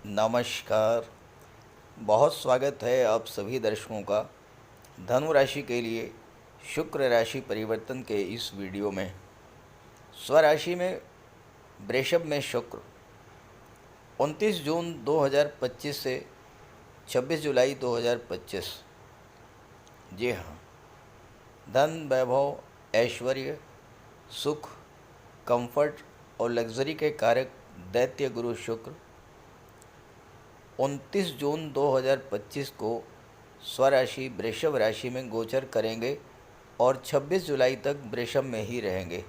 नमस्कार। बहुत स्वागत है आप सभी दर्शकों का धनु राशि के लिए शुक्र राशि परिवर्तन के इस वीडियो में। स्वराशि में वृषभ में शुक्र 29 जून 2025 से 26 जुलाई 2025। जी हाँ, धन, वैभव, ऐश्वर्य, सुख, कंफर्ट और लग्जरी के कारक दैत्य गुरु शुक्र 29 जून 2025 को स्वराशि वृषभ राशि में गोचर करेंगे और 26 जुलाई तक वृषभ में ही रहेंगे।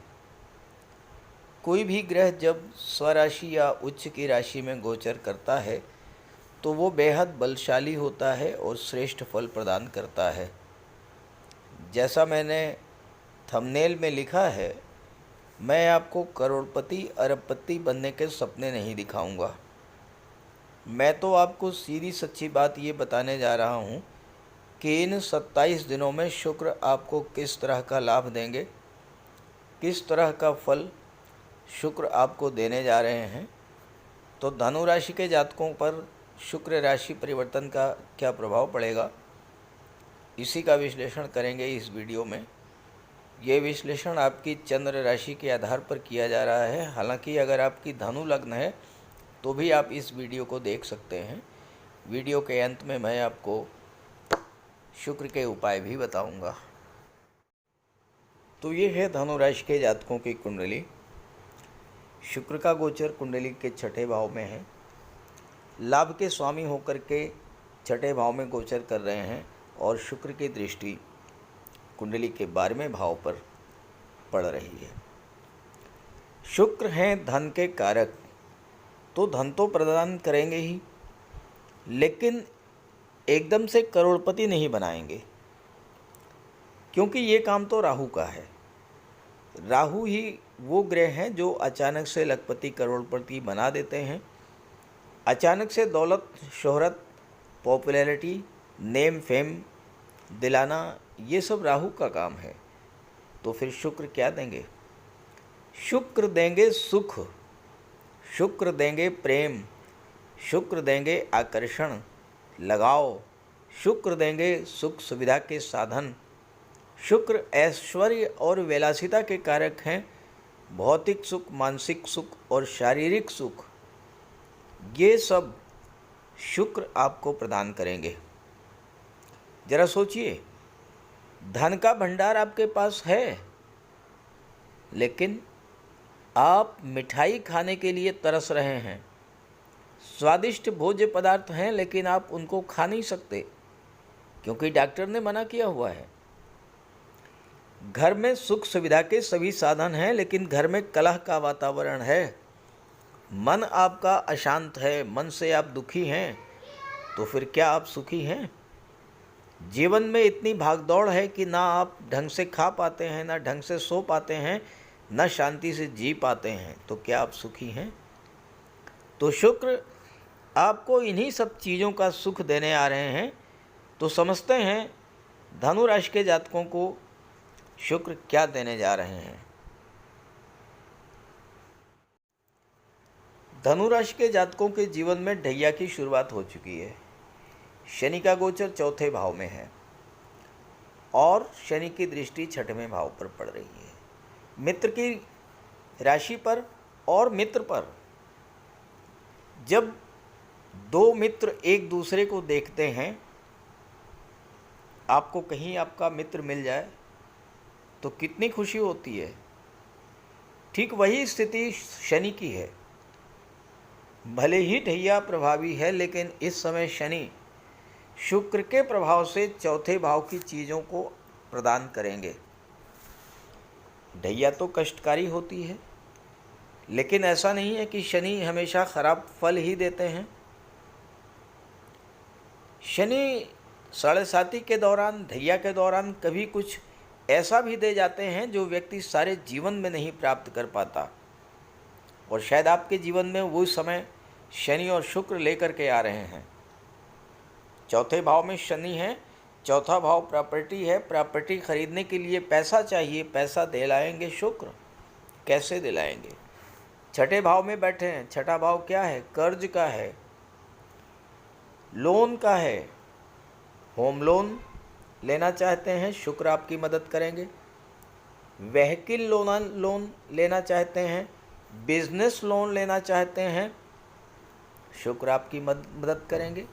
कोई भी ग्रह जब स्वराशि या उच्च की राशि में गोचर करता है तो वो बेहद बलशाली होता है और श्रेष्ठ फल प्रदान करता है। जैसा मैंने थंबनेल में लिखा है, मैं आपको करोड़पति अरबपति बनने के सपने नहीं दिखाऊंगा। मैं तो आपको सीधी सच्ची बात ये बताने जा रहा हूँ कि इन 27 दिनों में शुक्र आपको किस तरह का लाभ देंगे, किस तरह का फल शुक्र आपको देने जा रहे हैं। तो धनु राशि के जातकों पर शुक्र राशि परिवर्तन का क्या प्रभाव पड़ेगा, इसी का विश्लेषण करेंगे इस वीडियो में। ये विश्लेषण आपकी चंद्र राशि के आधार पर किया जा रहा है। हालांकि अगर आपकी धनु लग्न है तो भी आप इस वीडियो को देख सकते हैं। वीडियो के अंत में मैं आपको शुक्र के उपाय भी बताऊंगा। तो ये है धनु राशि के जातकों की कुंडली। शुक्र का गोचर कुंडली के छठे भाव में है। लाभ के स्वामी होकर के छठे भाव में गोचर कर रहे हैं और शुक्र की दृष्टि कुंडली के 12वें भाव पर पड़ रही है। शुक्र हैं धन के कारक, तो धन तो प्रदान करेंगे ही, लेकिन एकदम से करोड़पति नहीं बनाएंगे, क्योंकि ये काम तो राहु का है। राहु ही वो ग्रह हैं जो अचानक से लखपति करोड़पति बना देते हैं। अचानक से दौलत, शोहरत, पॉपुलैरिटी, नेम फेम दिलाना, ये सब राहु का काम है। तो फिर शुक्र क्या देंगे? शुक्र देंगे सुख, शुक्र देंगे प्रेम, शुक्र देंगे आकर्षण, लगाव, शुक्र देंगे सुख सुविधा के साधन। शुक्र ऐश्वर्य और विलासिता के कारक हैं। भौतिक सुख, मानसिक सुख और शारीरिक सुख, ये सब शुक्र आपको प्रदान करेंगे। जरा सोचिए, धन का भंडार आपके पास है, लेकिन आप मिठाई खाने के लिए तरस रहे हैं। स्वादिष्ट भोज्य पदार्थ हैं, लेकिन आप उनको खा नहीं सकते क्योंकि डॉक्टर ने मना किया हुआ है। घर में सुख सुविधा के सभी साधन हैं, लेकिन घर में कलह का वातावरण है। मन आपका अशांत है, मन से आप दुखी हैं। तो फिर क्या आप सुखी हैं? जीवन में इतनी भागदौड़ है कि ना आप ढंग से खा पाते हैं, ना ढंग से सो पाते हैं, न शांति से जी पाते हैं। तो क्या आप सुखी हैं? तो शुक्र आपको इन्हीं सब चीज़ों का सुख देने आ रहे हैं। तो समझते हैं धनु राशि के जातकों को शुक्र क्या देने जा रहे हैं। धनु राशि के जातकों के जीवन में ढैया की शुरुआत हो चुकी है। शनि का गोचर चौथे भाव में है और शनि की दृष्टि छठवें भाव पर पड़ रही है, मित्र की राशि पर और मित्र पर। जब दो मित्र एक दूसरे को देखते हैं, आपको कहीं आपका मित्र मिल जाए तो कितनी खुशी होती है। ठीक वही स्थिति शनि की है। भले ही ढैया प्रभावी है, लेकिन इस समय शनि शुक्र के प्रभाव से चौथे भाव की चीज़ों को प्रदान करेंगे। ढैया तो कष्टकारी होती है, लेकिन ऐसा नहीं है कि शनि हमेशा खराब फल ही देते हैं। शनि साढ़े साती के दौरान, ढैया के दौरान कभी कुछ ऐसा भी दे जाते हैं जो व्यक्ति सारे जीवन में नहीं प्राप्त कर पाता। और शायद आपके जीवन में वो समय शनि और शुक्र लेकर के आ रहे हैं। चौथे भाव में शनि है, चौथा भाव प्रॉपर्टी है। प्रॉपर्टी खरीदने के लिए पैसा चाहिए, पैसा दिलाएंगे शुक्र। कैसे दिलाएंगे? छठे भाव में बैठे हैं। छठा भाव क्या है? कर्ज का है। लोन का है, होम लोन लेना चाहते हैं, शुक्र आपकी मदद करेंगे। व्हीकल लोन लेना चाहते हैं, बिजनेस लोन लेना चाहते हैं, शुक्र आपकी मदद करेंगे।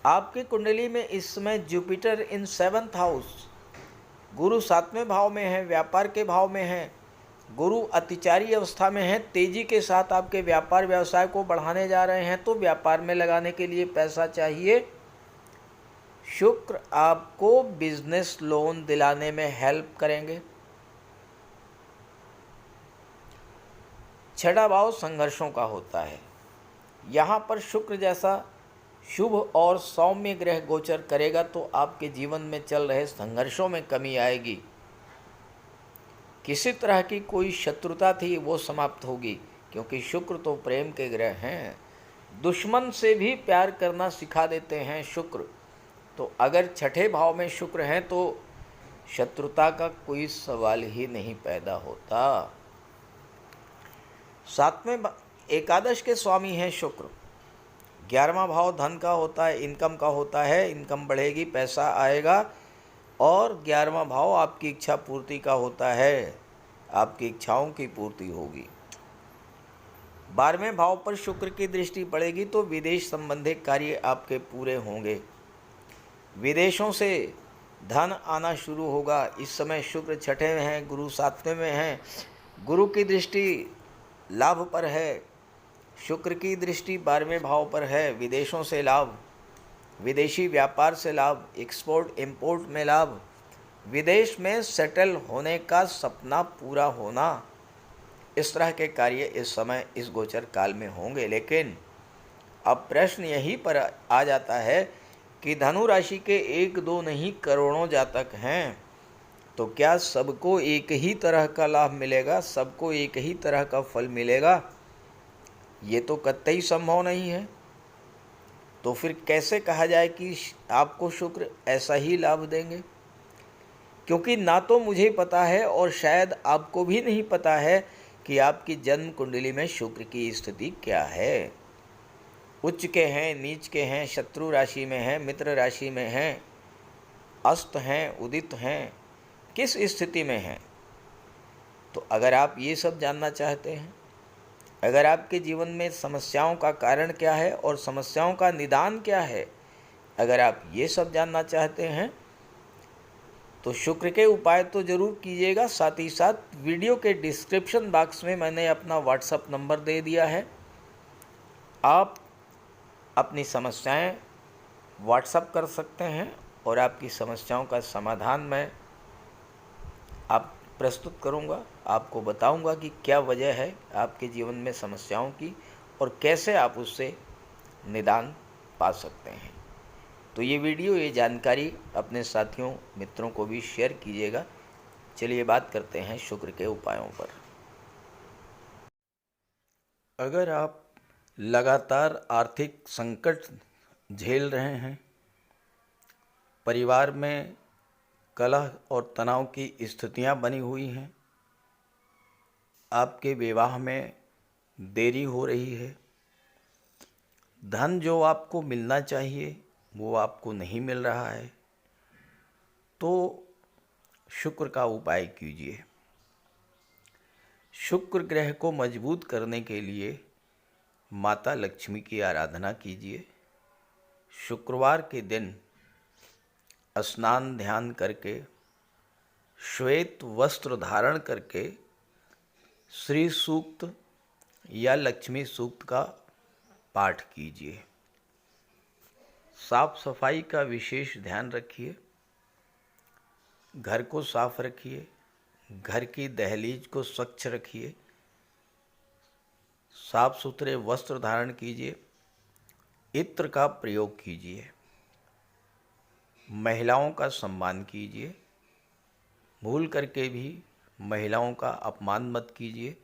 आपकी कुंडली में इस समय जुपिटर इन 7th हाउस, गुरु 7वें भाव में है, व्यापार के भाव में है, गुरु अतिचारी अवस्था में है, तेजी के साथ आपके व्यापार व्यवसाय को बढ़ाने जा रहे हैं। तो व्यापार में लगाने के लिए पैसा चाहिए, शुक्र आपको बिजनेस लोन दिलाने में हेल्प करेंगे। छठा भाव संघर्षों का होता है, यहाँ पर शुक्र जैसा शुभ और सौम्य ग्रह गोचर करेगा तो आपके जीवन में चल रहे संघर्षों में कमी आएगी। किसी तरह की कोई शत्रुता थी वो समाप्त होगी, क्योंकि शुक्र तो प्रेम के ग्रह हैं, दुश्मन से भी प्यार करना सिखा देते हैं शुक्र। तो अगर छठे भाव में शुक्र हैं तो शत्रुता का कोई सवाल ही नहीं पैदा होता। 7वें एकादश के स्वामी हैं शुक्र। 11वां भाव धन का होता है, इनकम का होता है, इनकम बढ़ेगी, पैसा आएगा। और 11वां भाव आपकी इच्छा पूर्ति का होता है, आपकी इच्छाओं की पूर्ति होगी। 12वें भाव पर शुक्र की दृष्टि पड़ेगी तो विदेश संबंधी कार्य आपके पूरे होंगे, विदेशों से धन आना शुरू होगा। इस समय शुक्र छठे में है, गुरु 7वें में है, गुरु की दृष्टि लाभ पर है, शुक्र की दृष्टि 12वें भाव पर है। विदेशों से लाभ, विदेशी व्यापार से लाभ, एक्सपोर्ट इंपोर्ट में लाभ, विदेश में सेटल होने का सपना पूरा होना, इस तरह के कार्य इस समय इस गोचर काल में होंगे। लेकिन अब प्रश्न यहीं पर आ जाता है कि धनु राशि के 1-2 नहीं करोड़ों जातक हैं, तो क्या सबको एक ही तरह का लाभ मिलेगा, सबको एक ही तरह का फल मिलेगा? ये तो कतई संभव नहीं है। तो फिर कैसे कहा जाए कि आपको शुक्र ऐसा ही लाभ देंगे? क्योंकि ना तो मुझे पता है और शायद आपको भी नहीं पता है कि आपकी जन्म कुंडली में शुक्र की स्थिति क्या है। उच्च के हैं, नीच के हैं, शत्रु राशि में हैं, मित्र राशि में हैं, अस्त हैं, उदित हैं, किस स्थिति में हैं। तो अगर आप ये सब जानना चाहते हैं, अगर आपके जीवन में समस्याओं का कारण क्या है और समस्याओं का निदान क्या है, अगर आप ये सब जानना चाहते हैं तो शुक्र के उपाय तो ज़रूर कीजिएगा। साथ ही साथ वीडियो के डिस्क्रिप्शन बॉक्स में मैंने अपना व्हाट्सएप नंबर दे दिया है, आप अपनी समस्याएं व्हाट्सएप कर सकते हैं और आपकी समस्याओं का समाधान मैं आप प्रस्तुत करूंगा। आपको बताऊंगा कि क्या वजह है आपके जीवन में समस्याओं की और कैसे आप उससे निदान पा सकते हैं। तो ये वीडियो, ये जानकारी अपने साथियों मित्रों को भी शेयर कीजिएगा। चलिए बात करते हैं शुक्र के उपायों पर। अगर आप लगातार आर्थिक संकट झेल रहे हैं, परिवार में कलह और तनाव की स्थितियां बनी हुई हैं, आपके विवाह में देरी हो रही है, धन जो आपको मिलना चाहिए वो आपको नहीं मिल रहा है, तो शुक्र का उपाय कीजिए। शुक्र ग्रह को मजबूत करने के लिए माता लक्ष्मी की आराधना कीजिए। शुक्रवार के दिन स्नान ध्यान करके, श्वेत वस्त्र धारण करके श्री सूक्त या लक्ष्मी सूक्त का पाठ कीजिए। साफ सफाई का विशेष ध्यान रखिए, घर को साफ रखिए, घर की दहलीज को स्वच्छ रखिए, साफ सुथरे वस्त्र धारण कीजिए, इत्र का प्रयोग कीजिए, महिलाओं का सम्मान कीजिए, भूल करके भी महिलाओं का अपमान मत कीजिए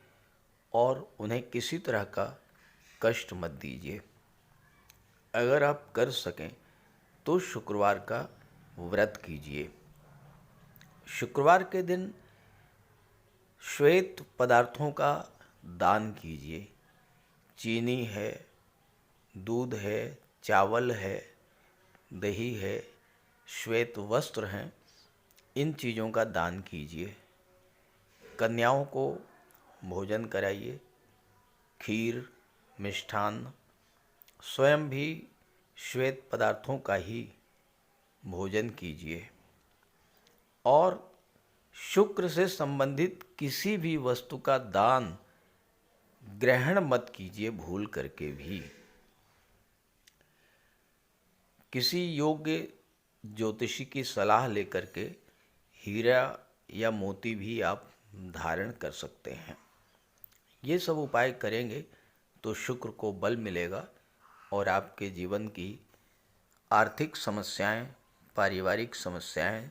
और उन्हें किसी तरह का कष्ट मत दीजिए। अगर आप कर सकें तो शुक्रवार का व्रत कीजिए। शुक्रवार के दिन श्वेत पदार्थों का दान कीजिए। चीनी है, दूध है, चावल है, दही है, श्वेत वस्त्र हैं, इन चीज़ों का दान कीजिए। कन्याओं को भोजन कराइए, खीर, मिष्ठान्न, स्वयं भी श्वेत पदार्थों का ही भोजन कीजिए। और शुक्र से संबंधित किसी भी वस्तु का दान ग्रहण मत कीजिए भूल करके भी। किसी योग्य ज्योतिषी की सलाह लेकर के हीरा या मोती भी आप धारण कर सकते हैं। ये सब उपाय करेंगे तो शुक्र को बल मिलेगा और आपके जीवन की आर्थिक समस्याएं, पारिवारिक समस्याएं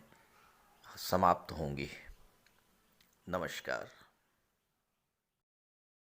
समाप्त होंगी। नमस्कार।